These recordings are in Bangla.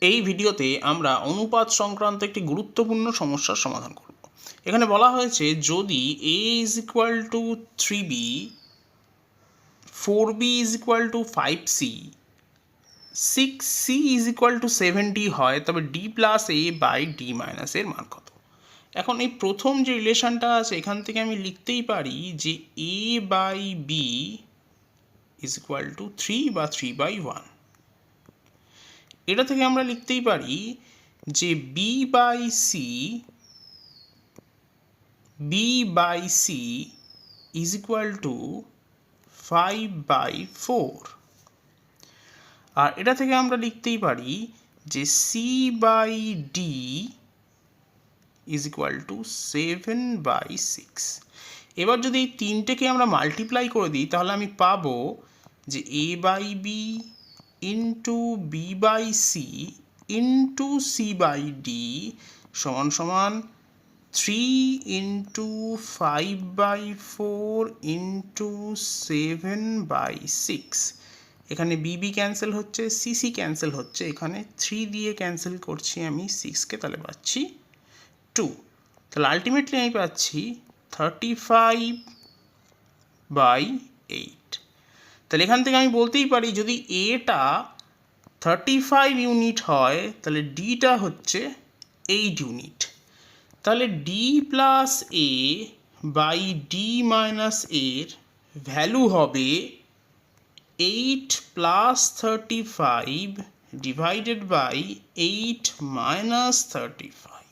এই ভিডিওতে আমরা অনুপাত সংক্রান্ত একটি গুরুত্বপূর্ণ সমস্যার সমাধান করব। এখানে বলা হয়েছে যদি a is equal to 3b, 4b is equal to 5c, 6c is equal to 7d হয়, তবে d plus a by d minus এর মান কত? এখন এই প্রথম যে রিলেশনটা আছে এখান থেকে আমি লিখতেই পারি যে a by b is equal to 3 বা 3/1। এটা থেকে আমরা লিখতেই পারি যে b by c is equal to 5/4। আর এটা থেকে আমরা লিখতেই পারি যে c by d is equal to 7/6। এবার যদি এই তিনটেকে আমরা মাল্টিপ্লাই করে দিই তাহলে আমি পাবো যে a by b into b by c into c by d সমান সমান 3 ইন্টু 5/4 ইন্টু 7/6। এখানে বিবি ক্যান্সেল হচ্ছে, সিসি ক্যান্সেল হচ্ছে, এখানে 3 দিয়ে ক্যান্সেল করছি আমি 6কে, তাহলে পাচ্ছি 2। তাহলে আলটিমেটলি আমি পাচ্ছি 35/8। তাহলে এখান থেকে আমি বলতেই পারি যদি এটা 35 ইউনিট হয় তাহলে ডিটা হচ্ছে 8 ইউনিট। তাহলে D plus A by D minus এর ভ্যালু হবে 8 প্লাস 35 ডিভাইডেড বাই 8 মাইনাস 35।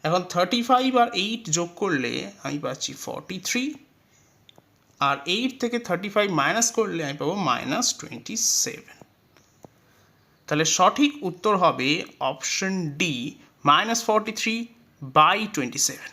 এখন 35 আর 8 যোগ করলে আমি পাচ্ছি 43, আর 8 থেকে 35 মাইনাস করলে আমি পাবো -27। তাহলে সঠিক উত্তর হবে অপশন ডি, -43/27।